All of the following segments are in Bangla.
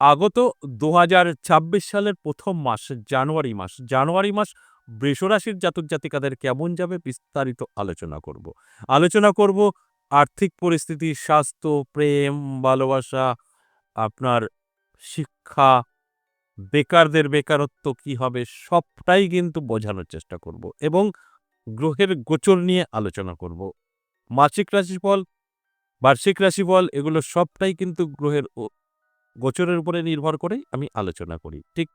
আগত ২০২৬ সালের ১ম মাস জানুয়ারি মাস বৃষরাশির জাতক-জাতিকাদের কেমন যাবে বিস্তারিত আলোচনা করব। আলোচনা করব আর্থিক পরিস্থিতি, স্বাস্থ্য, প্রেম, ভালোবাসা, আপনার শিক্ষা, বেকারদের বেকারত্ব কি হবে সবটাই কিন্তু বোঝানোর চেষ্টা করব এবং গ্রহের গোচর নিয়ে আলোচনা করব। মাসিক রাশিফল, বার্ষিক রাশিফল এগুলো সবটাই কিন্তু গ্রহের গোচরের উপরে নির্ভর করেই আমি আলোচনা করি। ঠিক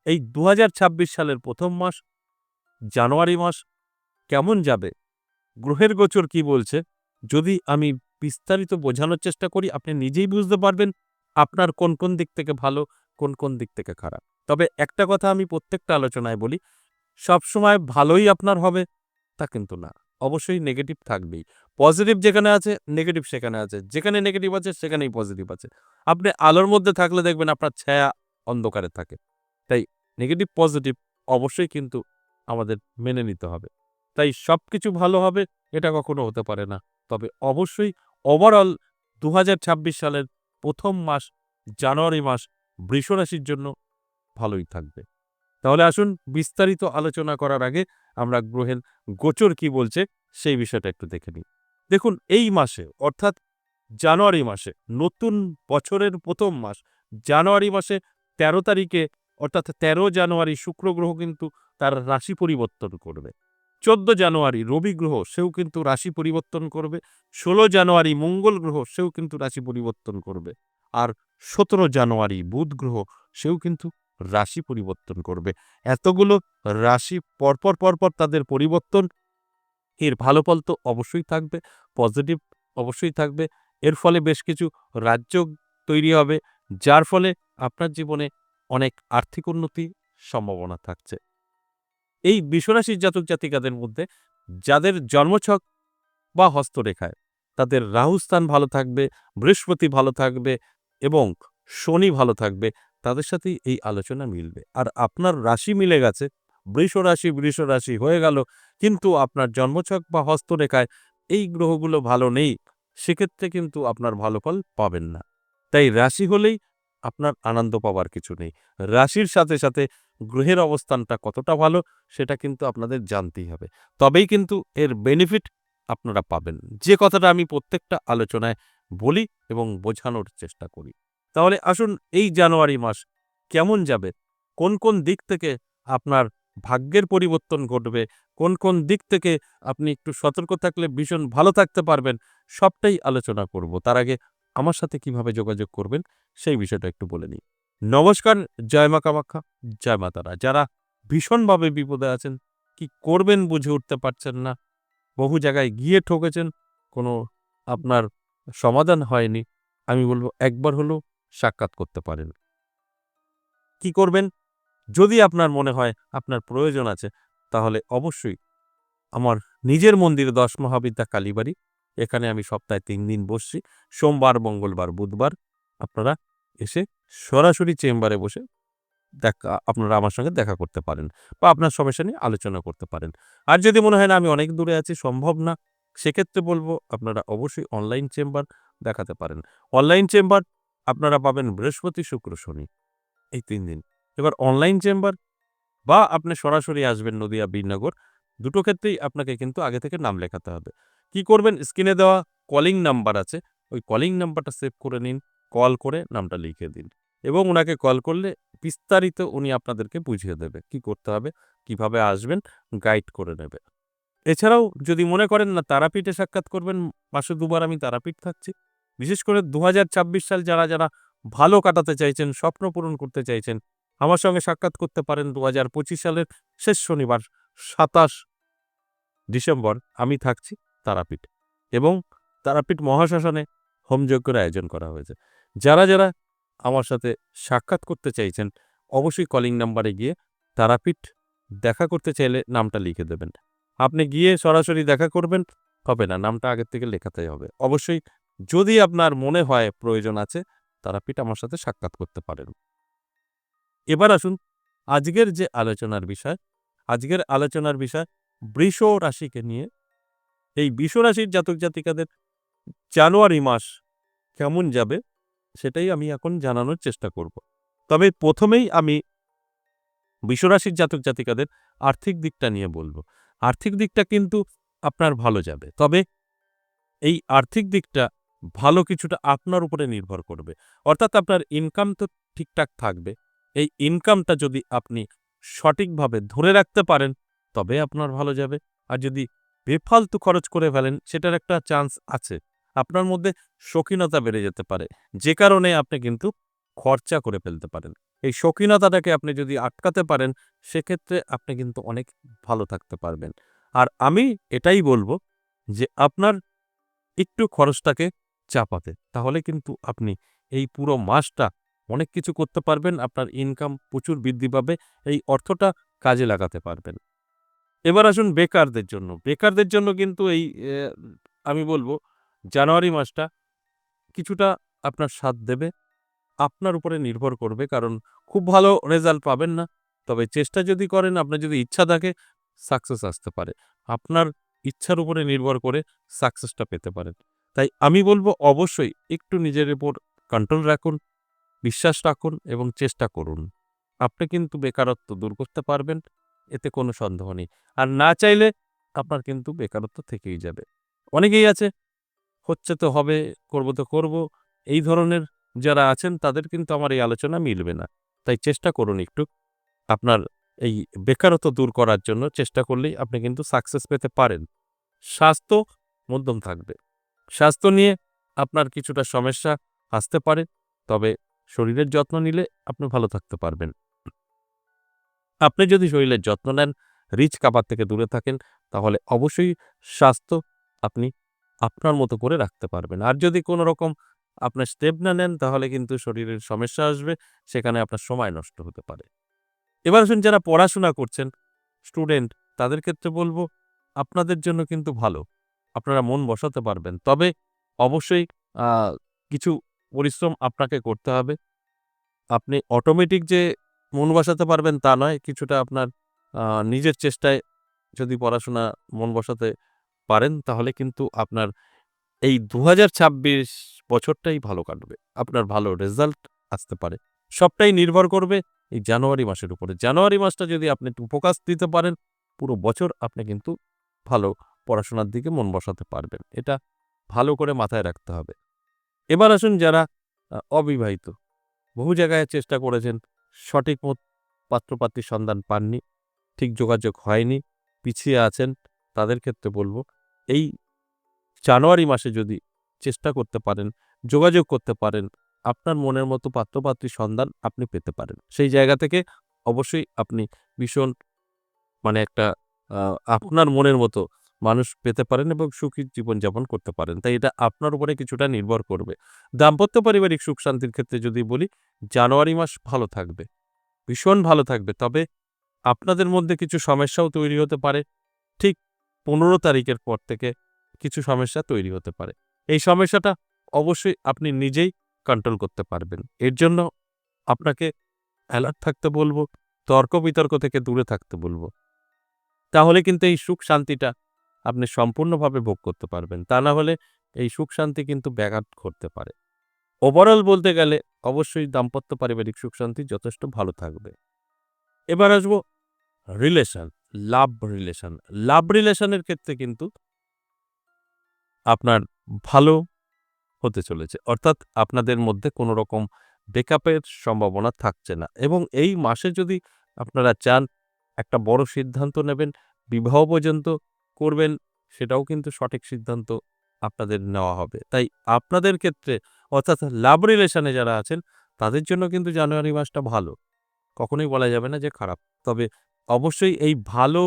এই ২০২৬ সালের ১ম মাস জানুয়ারি মাস কেমন যাবে? গ্রহের গোচর কি বলছে? যদি আমি বিস্তারিত বোঝানোর চেষ্টা করি আপনি নিজেই বুঝতে পারবেন আপনার কোন দিক থেকে ভালো, কোন দিক থেকে খারাপ। তবে একটা কথা আমি প্রত্যেকটা আলোচনায় বলি, সবসময় ভালোই আপনার হবে তা কিন্তু না। অবশ্যই নেগেটিভ থাকবেই। পজিটিভ যেখানে আছে, নেগেটিভ সেখানে আছে। যেখানে নেগেটিভ আছে সেখানেই পজিটিভ আছে। আপনি আলোর মধ্যে থাকলে দেখবেন আপনার ছায়া অন্ধকারে থাকে। তাই নেগেটিভ পজিটিভ অবশ্যই কিন্তু আমাদের মেনে নিতে হবে। তাই সবকিছু ভালো হবে এটা কখনো হতে পারে না। তবে অবশ্যই ওভারঅল ২০২৬ সালের ১ম মাস জানুয়ারি মাস বৃষরাশির জন্য ভালোই থাকবে। তাহলে আসুন বিস্তারিত আলোচনা করার আগে আমরা গ্রহের গোচর কি বলছে সেই বিষয়টা একটু দেখে নিই। দেখুন এই মাসে অর্থাৎ জানুয়ারি মাসে নতুন বছরের ১ম মাস জানুয়ারি মাসে ১৩ তারিখে অর্থাৎ ১৩ জানুয়ারি শুক্র গ্রহ কিন্তু তার রাশি পরিবর্তন করবে। ১৪ জানুয়ারি রবি গ্রহ সেও কিন্তু রাশি পরিবর্তন করবে। ১৬ জানুয়ারি মঙ্গল গ্রহ সেও কিন্তু রাশি পরিবর্তন করবে। আর ১৭ জানুয়ারি বুধ গ্রহ সেও কিন্তু রাশি পরিবর্তন করবে। এতগুলো রাশি পরপর তাদের পরিবর্তন, এর ভালো ফল তো অবশ্যই থাকবে, পজিটিভ অবশ্যই থাকবে। এর ফলে বেশ কিছু রাজযোগ তৈরি হবে, যার ফলে আপনার জীবনে অনেক আর্থিক উন্নতির সম্ভাবনা থাকছে। এই বৃষরাশির জাতক-জাতিকাদের মধ্যে যাদের জন্মছক বা হস্তরেখায় তাদের রাহুস্থান ভালো থাকবে, বৃহস্পতি ভালো থাকবে এবং শনি ভালো থাকবে, তাদের সাথেই এই আলোচনা মিলবে। আর আপনার রাশি মিলে গেছে, বৃষ রাশি হয়ে গেল, কিন্তু আপনার জন্মছক বা হস্তরেখায় এই গ্রহগুলো ভালো নেই, সেক্ষেত্রে কিন্তু আপনার ভালো ফল পাবেন না। তাই রাশি হলেই আপনার আনন্দ পাওয়ার কিছু নেই। রাশির সাথে গ্রহের অবস্থানটা কতটা ভালো সেটা কিন্তু আপনাদের জানতেই হবে। তবেই কিন্তু এর বেনিফিট আপনারা পাবেন। যে কথাটা আমি প্রত্যেকটা আলোচনায় বলি এবং বোঝানোর চেষ্টা করি। তাহলে আসুন এই জানুয়ারি মাস কেমন যাবে? কোন দিক থেকে আপনার ভাগ্যের পরিবর্তন ঘটবে? কোন দিক থেকে আপনি একটু সতর্ক থাকলে ভীষণ ভালো থাকতে পারবেন? সবটাই আলোচনা করব। তার আগে আমার সাথে কিভাবে যোগাযোগ করবেন সেই বিষয়টা একটু বলে নিই। নমস্কার, জয় মা কামাখ্যা, জয় মা তারা। যারা ভীষণভাবে বিপদে আছেন, কি করবেন বুঝে উঠতে পারছেন না, বহু জায়গায় গিয়ে ঠকেছেন, কোনো আপনার সমাধান হয়নি, আমি বলব একবার হলেও সাক্ষাৎ করতে পারেন। কি করবেন? যদি আপনার মনে হয় আপনার প্রয়োজন আছে, তাহলে অবশ্যই আমার নিজের মন্দির ১০ মহাবিদ্যা কালীবাড়ি, এখানে আমি সপ্তাহে ৩ দিন বসছি। সোমবার, মঙ্গলবার, বুধবার আপনারা এসে সরাসরি চেম্বারে বসে আপনারা আমার সঙ্গে দেখা করতে পারেন বা আপনার সমস্যা নিয়ে আলোচনা করতে পারেন। আর যদি মনে হয় না আমি অনেক দূরে আছি, সম্ভব না, সেক্ষেত্রে বলব আপনারা অবশ্যই অনলাইন চেম্বার দেখাতে পারেন। অনলাইন চেম্বার আপনারা পাবেন বৃহস্পতি, শুক্র, শনি এই ৩ দিন। এবার অনলাইন চেম্বার বা আপনি সরাসরি আসবেন নদিয়া বীরনগর, দুটো ক্ষেত্রেই আপনাকে কিন্তু আগে থেকে নাম লেখাতে হবে। কি করবেন? স্ক্রিনে দেওয়া কলিং নাম্বার আছে, ওই কলিং নাম্বারটা সেভ করে নিন, কল করে নামটা লিখে দিন এবং উনাকে কল করলে বিস্তারিত উনি আপনাদেরকে বুঝিয়ে দেবে কি করতে হবে, কিভাবে আসবেন, গাইড করে নেবে। এছাড়াও যদি মনে করেন না তারাপীঠে সাক্ষাৎ করবেন, মাসে ২ বার আমি তারাপীঠ থাকছি। বিশেষ করে ২০২৬ সাল যারা ভালো কাটাতে চাইছেন, স্বপ্ন পূরণ করতে চাইছেন, আমার সঙ্গে সাক্ষাৎ করতে পারেন ২০২৫ সালের শেষ শনিবার ২৭ ডিসেম্বর আমি থাকছি তারাপীঠ এবং তারাপীঠ মহাশ্মশানে হোমযজ্ঞের আয়োজন করা হয়েছে। যারা আমার সাথে সাক্ষাৎ করতে চাইছেন, অবশ্যই কলিং নাম্বারে গিয়ে তারাপীঠ দেখা করতে চাইলে নামটা লিখে দেবেন। আপনি গিয়ে সরাসরি দেখা করবেন, হবে না, নামটা আগের থেকে লেখাতে হবে। অবশ্যই যদি আপনার মনে হয় প্রয়োজন আছে, তারাপীঠ আমার সাথে সাক্ষাৎ করতে পারেন। এবার আসুন আজকের আলোচনার বিষয় বৃষ রাশিকে নিয়ে। এই বৃষ রাশির জাতক-জাতিকাদের জানুয়ারি মাস কেমন যাবে সেটাই আমি এখন জানানোর চেষ্টা করব। তবে প্রথমেই আমি বৃষরাশির জাতক জাতিকাদের আর্থিক দিকটা নিয়ে বলব। আর্থিক দিকটা কিন্তু আপনার ভালো যাবে। তবে এই আর্থিক দিকটা ভালো কিছুটা আপনার উপরে নির্ভর করবে। অর্থাৎ আপনার ইনকাম তো ঠিকঠাক থাকবে। এই ইনকামটা যদি আপনি সঠিকভাবে ধরে রাখতে পারেন, তবে আপনার ভালো যাবে। আর যদি বেফালতু খরচ করে ফেলেন, সেটার একটা চান্স আছে। আপনার মধ্যে শৌখিনতা বেড়ে যেতে পারে, যে কারণে আপনি কিন্তু খরচা করে ফেলতে পারেন। এই শৌখিনতাটাকে আপনি যদি আটকাতে পারেন, সেক্ষেত্রে আপনি কিন্তু অনেক ভালো থাকতে পারবেন। আর আমি এটাই বলব যে আপনার একটু খরচটাকে চাপাতে। তাহলে কিন্তু আপনি এই পুরো মাসটা অনেক কিছু করতে পারবেন। আপনার ইনকাম প্রচুর বৃদ্ধি পাবে। এই অর্থটা কাজে লাগাতে পারবেন। এবার আসুন বেকারদের জন্য। বেকারদের জন্য কিন্তু এই আমি বলব জানুয়ারি মাসটা কিছুটা আপনার সাথ দেবে। আপনার উপরে নির্ভর করবে। কারণ খুব ভালো রেজাল্ট পাবেন না। তবে চেষ্টা যদি করেন, আপনার যদি ইচ্ছা থাকে, সাকসেস আসতে পারে। আপনার ইচ্ছার উপরে নির্ভর করে সাকসেসটা পেতে পারেন। তাই আমি বলব অবশ্যই একটু নিজের উপর কন্ট্রোল রাখুন, বিশ্বাস রাখুন এবং চেষ্টা করুন। আপনি কিন্তু বেকারত্ব দূর করতে পারবেন। এতে কোনো সন্দেহ নেই। আর না চাইলে আপনার কিন্তু বেকারত্ব থেকেই যাবে। অনেকেই আছে, হচ্ছে তো হবে, করব তো করব। এই ধরনের যারা আছেন তাদের কিন্তু আমার এই আলোচনা মিলবে না। তাই চেষ্টা করুন একটু আপনার এই বেকারত্ব দূর করার জন্য চেষ্টা করলেই আপনি কিন্তু সাকসেস পেতে পারেন। স্বাস্থ্য মধ্যম থাকবে। স্বাস্থ্য নিয়ে আপনার কিছুটা সমস্যা আসতে পারে। তবে শরীরের যত্ন নিলে আপনি ভালো থাকতে পারবেন। আপনি যদি শরীরের যত্ন নেন, রিচ খাবার থেকে দূরে থাকেন, তাহলে অবশ্যই স্বাস্থ্য আপনি আপনার মতো করে রাখতে পারবেন। আর যদি কোনো রকম আপনার স্টেপ না নেন, তাহলে কিন্তু শরীরের সমস্যা আসবে, সেখানে আপনার সময় নষ্ট হতে পারে। এবার আসুন যারা পড়াশোনা করছেন, স্টুডেন্ট, তাদের ক্ষেত্রে বলব আপনাদের জন্য কিন্তু ভালো। আপনারা মন বসাতে পারবেন। তবে অবশ্যই আ কিছু পরিশ্রম আপনাকে করতে হবে। আপনি অটোমেটিক যে মন বসাতে পারবেন তা নয়। কিছুটা আপনার আ নিজের চেষ্টায় যদি পড়াশোনা মন বসাতে পারেন, তাহলে কিন্তু আপনার এই ২০২৬ বছরটাই ভালো কাটবে। আপনার ভালো রেজাল্ট আসতে পারে। সবটাই নির্ভর করবে এই জানুয়ারি মাসের উপরে। জানুয়ারি মাসটা যদি আপনি একটু ফোকাস দিতে পারেন, পুরো বছর আপনি কিন্তু ভালো পড়াশোনার দিকে মন বসাতে পারবেন। এটা ভালো করে মাথায় রাখতে হবে। এবার আসুন যারা অবিবাহিত। বহু জায়গায় চেষ্টা করেছেন, সঠিক পাত্র-পাত্রীর সন্ধান পাননি, ঠিক যোগাযোগ হয়নি, পিছিয়ে আছেন, তাদের ক্ষেত্রে বলব, এই জানুয়ারি মাসে যদি চেষ্টা করতে পারেন, যোগাযোগ করতে পারেন, আপনার মনের মতো পাত্র-পাত্রীর সন্ধান আপনি পেতে পারেন। সেই জায়গা থেকে অবশ্যই আপনি ভীষণ মানে একটা আ আপনার মনের মতো মানুষ পেতে পারেন এবং সুখী জীবনযাপন করতে পারেন। তাই এটা আপনার উপরে কিছুটা নির্ভর করবে। দাম্পত্য পারিবারিক সুখ-শান্তির ক্ষেত্রে যদি বলি, জানুয়ারি মাস ভালো থাকবে, ভীষণ ভালো থাকবে। তবে আপনাদের মধ্যে কিছু সমস্যাও তৈরি হতে পারে। ঠিক ১৫ তারিখের পর থেকে কিছু সমস্যা তৈরি হতে পারে। এই সমস্যাটা অবশ্যই আপনি নিজেই কন্ট্রোল করতে পারবেন। এর জন্য আপনাকে অ্যালার্ট থাকতে বলব, তর্ক-বিতর্ক থেকে দূরে থাকতে বলব। তাহলে কিন্তু এই সুখ-শান্তিটা আপনি সম্পূর্ণভাবে ভোগ করতে পারবেন। তা না হলে এই সুখ-শান্তি কিন্তু ব্যাঘাত ঘটতে পারে। ওভারঅল বলতে গেলে অবশ্যই দাম্পত্য পারিবারিক সুখ-শান্তি যথেষ্ট ভালো থাকবে। এবার আসবো রিলেশন, লাভ রিলেশন। লাভ রিলেশনের ক্ষেত্রে কিন্তু আপনার ভালো হতে চলেছে। অর্থাৎ আপনাদের মধ্যে কোনো রকম ব্রেকআপের সম্ভাবনা থাকছে না এবং এই মাসে যদি আপনারা চান একটা বড় সিদ্ধান্ত নেবেন, বিবাহ পর্যন্ত করবেন, সেটাও কিন্তু সঠিক সিদ্ধান্ত আপনাদের নেওয়া হবে। তাই আপনাদের ক্ষেত্রে অর্থাৎ লাভ রিলেশন এ যারা আছেন, তাদের জন্য কিন্তু জানুয়ারি মাসটা ভালো। কখনোই বলা যাবে না যে খারাপ। তবে অবশ্যই এই ভালো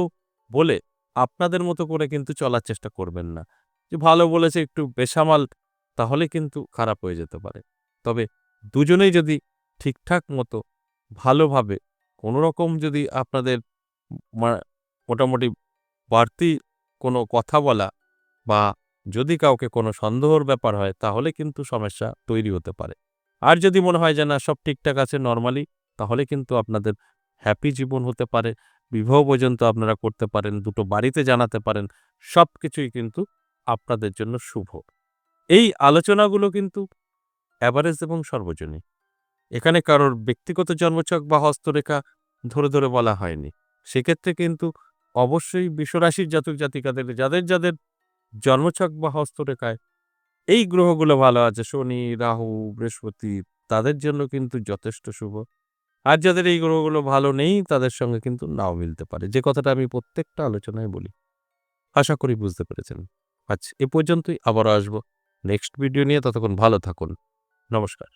বলে আপনাদের মতো করে কিন্তু চলার চেষ্টা করবেন না। যে ভালো বলেছে একটু বেসামাল, তাহলে কিন্তু খারাপ হয়ে যেতে পারে। তবে দুজনেই যদি ঠিকঠাক মতো ভালোভাবে কোনরকম যদি আপনাদের মা মোটামুটি বাড়তি কোনো কথা বলা বা যদি কাউকে কোনো সন্দেহর ব্যাপার হয়, তাহলে কিন্তু সমস্যা তৈরি হতে পারে। আর যদি মনে হয় যে না সব ঠিকঠাক আছে নরমালি, তাহলে কিন্তু আপনাদের হ্যাপি জীবন হতে পারে। বিবাহ পর্যন্ত আপনারা করতে পারেন, দুটো বাড়িতে জানাতে পারেন। সবকিছুই কিন্তু আপনাদের জন্য শুভ। এই আলোচনাগুলো কিন্তু এভারেজ এবং সর্বজনীন। এখানে কারোর ব্যক্তিগত জন্মছক বা হস্তরেখা ধরে বলা হয়নি। সেক্ষেত্রে কিন্তু অবশ্যই বৃষরাশির জাতক জাতিকাদের যাদের জন্মছক বা হস্তরেখায় এই গ্রহগুলো ভালো আছে, শনি, রাহু, বৃহস্পতি, তাদের জন্য কিন্তু যথেষ্ট শুভ। আর যাদের এই গ্রহগুলো ভালো নেই তাদের সঙ্গে কিন্তু নাও মিলতে পারে। যে কথাটা আমি প্রত্যেকটা আলোচনায় বলি। আশা করি বুঝতে পেরেছেন। আজ এ পর্যন্তই, আবারও আসবো নেক্সট ভিডিও নিয়ে। ততক্ষণ ভালো থাকুন। নমস্কার।